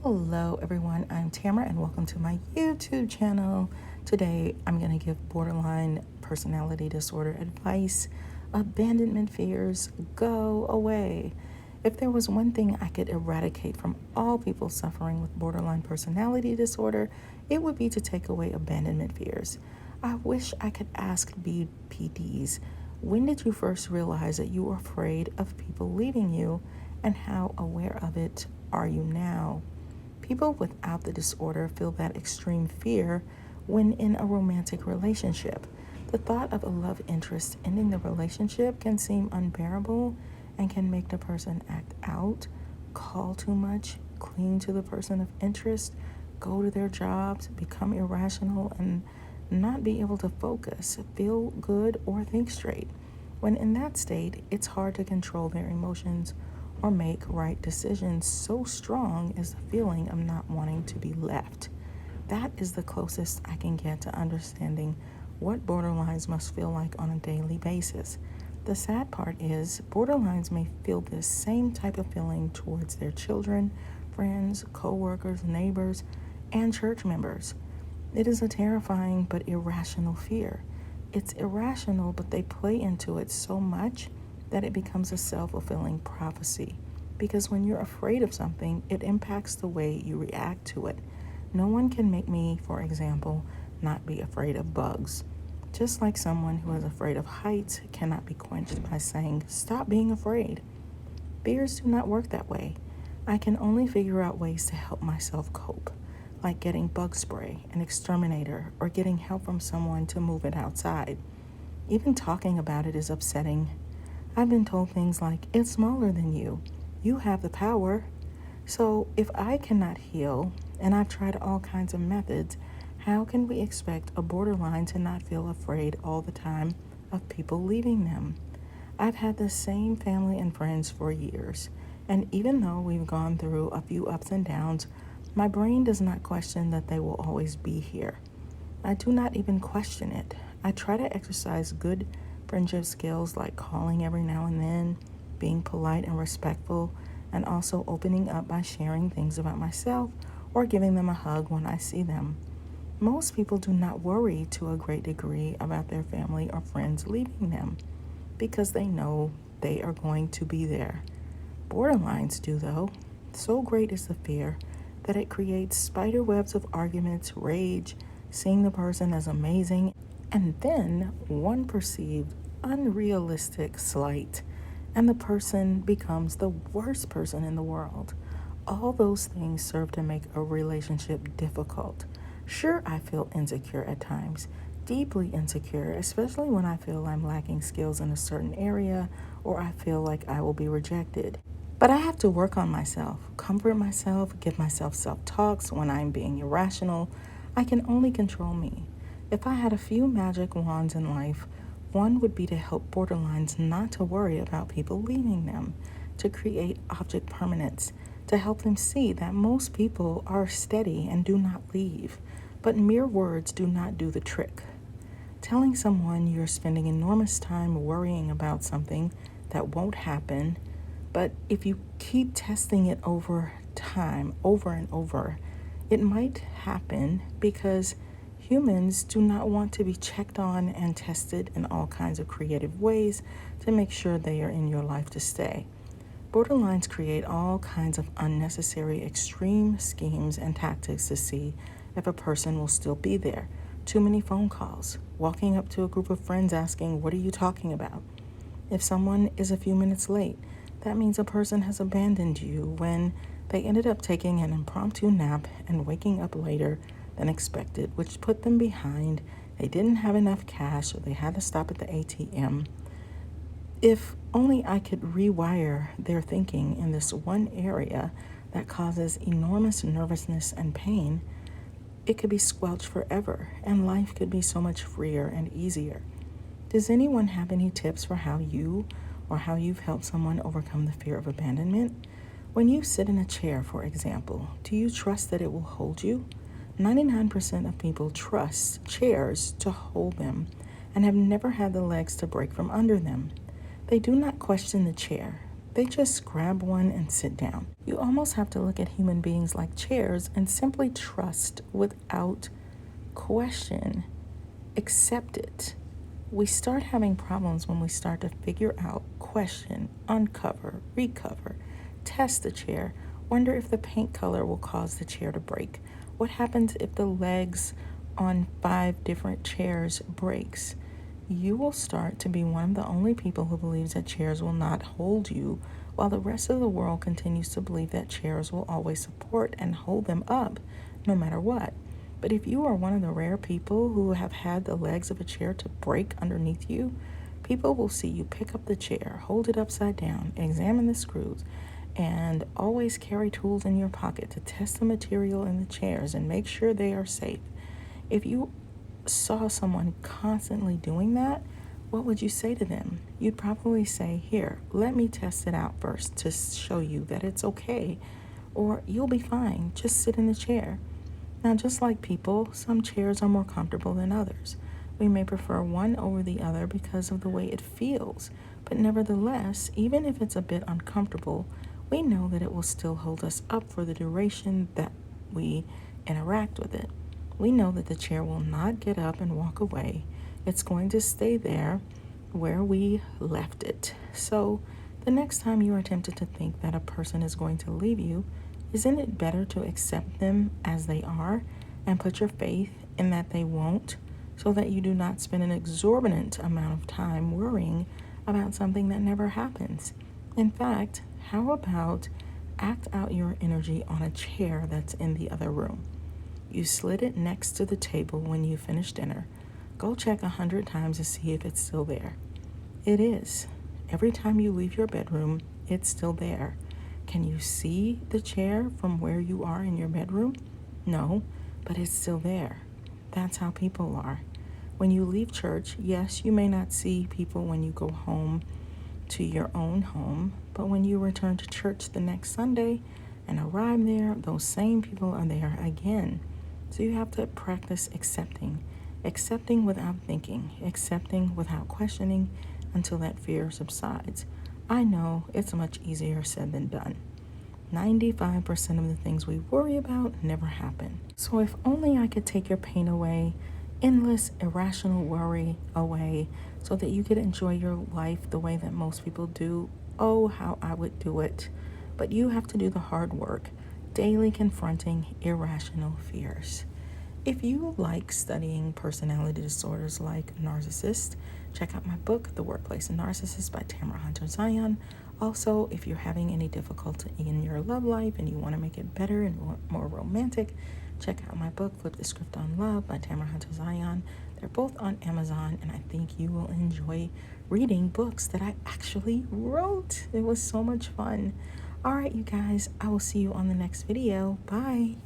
Hello everyone, I'm Tamara and welcome to my YouTube channel. Today I'm going to give borderline personality disorder advice. Abandonment fears, go away. If there was one thing I could eradicate from all people suffering with borderline personality disorder, it would be to take away abandonment fears. I wish I could ask BPDs, when did you first realize that you were afraid of people leaving you, and how aware of it are you now? People without the disorder feel that extreme fear when in a romantic relationship. The thought of a love interest ending the relationship can seem unbearable and can make the person act out, call too much, cling to the person of interest, go to their jobs, become irrational, and not be able to focus, feel good, or think straight. When in that state, it's hard to control their emotions or make right decisions. So strong is the feeling of not wanting to be left. That is the closest I can get to understanding what borderlines must feel like on a daily basis. The sad part is, borderlines may feel this same type of feeling towards their children, friends, co-workers, neighbors, and church members. It is a terrifying but irrational fear. It's irrational, but they play into it so much that it becomes a self-fulfilling prophecy. Because when you're afraid of something, it impacts the way you react to it. No one can make me, for example, not be afraid of bugs. Just like someone who is afraid of heights cannot be quenched by saying, "Stop being afraid." Fears do not work that way. I can only figure out ways to help myself cope, like getting bug spray, an exterminator, or getting help from someone to move it outside. Even talking about it is upsetting. I've been told things like, "It's smaller than you. You have the power." So if I cannot heal, and I've tried all kinds of methods, how can we expect a borderline to not feel afraid all the time of people leaving them? I've had the same family and friends for years, and even though we've gone through a few ups and downs, my brain does not question that they will always be here. I do not even question it. I try to exercise good friendship skills like calling every now and then, being polite and respectful, and also opening up by sharing things about myself or giving them a hug when I see them. Most people do not worry to a great degree about their family or friends leaving them because they know they are going to be there. Borderlines do, though. So great is the fear that it creates spider webs of arguments, rage, seeing the person as amazing, and then one perceived unrealistic slight, and the person becomes the worst person in the world. All those things serve to make a relationship difficult. Sure, I feel insecure at times, deeply insecure, especially when I feel I'm lacking skills in a certain area or I feel like I will be rejected. But I have to work on myself, comfort myself, give myself self-talks when I'm being irrational. I can only control me. If I had a few magic wands in life, one would be to help borderlines not to worry about people leaving them, to create object permanence, to help them see that most people are steady and do not leave, but mere words do not do the trick. Telling someone you're spending enormous time worrying about something that won't happen, but if you keep testing it over time, over and over, it might happen because humans do not want to be checked on and tested in all kinds of creative ways to make sure they are in your life to stay. Borderlines create all kinds of unnecessary extreme schemes and tactics to see if a person will still be there. Too many phone calls, walking up to a group of friends asking, "What are you talking about?" If someone is a few minutes late, that means a person has abandoned you when they ended up taking an impromptu nap and waking up later than expected, which put them behind. They didn't have enough cash, so they had to stop at the ATM. If only I could rewire their thinking in this one area that causes enormous nervousness and pain, it could be squelched forever, and life could be so much freer and easier. Does anyone have any tips for how you've helped someone overcome the fear of abandonment? When you sit in a chair, for example, do you trust that it will hold you? 99% of people trust chairs to hold them and have never had the legs to break from under them. They do not question the chair. They just grab one and sit down. You almost have to look at human beings like chairs and simply trust without question. Accept it. We start having problems when we start to figure out, question, uncover, recover, test the chair, wonder if the paint color will cause the chair to break. What happens if the legs on 5 different chairs breaks? You will start to be one of the only people who believes that chairs will not hold you, while the rest of the world continues to believe that chairs will always support and hold them up no matter what. But if you are one of the rare people who have had the legs of a chair to break underneath you, people will see you pick up the chair, hold it upside down, examine the screws, and always carry tools in your pocket to test the material in the chairs and make sure they are safe. If you saw someone constantly doing that, what would you say to them? You'd probably say, "Here, let me test it out first to show you that it's okay," or "You'll be fine, just sit in the chair." Now, just like people, some chairs are more comfortable than others. We may prefer one over the other because of the way it feels, but nevertheless, even if it's a bit uncomfortable, we know that it will still hold us up for the duration that we interact with it. We know that the chair will not get up and walk away. It's going to stay there where we left it. So, the next time you are tempted to think that a person is going to leave you, isn't it better to accept them as they are and put your faith in that they won't, so that you do not spend an exorbitant amount of time worrying about something that never happens? In fact, how about act out your energy on a chair that's in the other room? You slid it next to the table when you finish dinner. Go check 100 times to see if it's still there. It is. Every time you leave your bedroom, it's still there. Can you see the chair from where you are in your bedroom? No, but it's still there. That's how people are. When you leave church, yes, you may not see people when you go home to your own home, but when you return to church the next Sunday and arrive there, those same people are there again. So you have to practice accepting without thinking, accepting without questioning until that fear subsides. I know it's much easier said than done. 95% of the things we worry about never happen. So if only I could take your pain away, endless irrational worry away, so that you could enjoy your life the way that most people do, oh, how I would do it. But you have to do the hard work, daily confronting irrational fears. If you like studying personality disorders like narcissists, check out my book, The Workplace NaRCISSiST by Tamara Zyon. Also, if you're having any difficulty in your love life and you want to make it better and more romantic, check out my book, Flip the Script on Love by Tamara Zyon. They're both on Amazon, and I think you will enjoy reading books that I actually wrote. It was so much fun. All right, you guys, I will see you on the next video. Bye.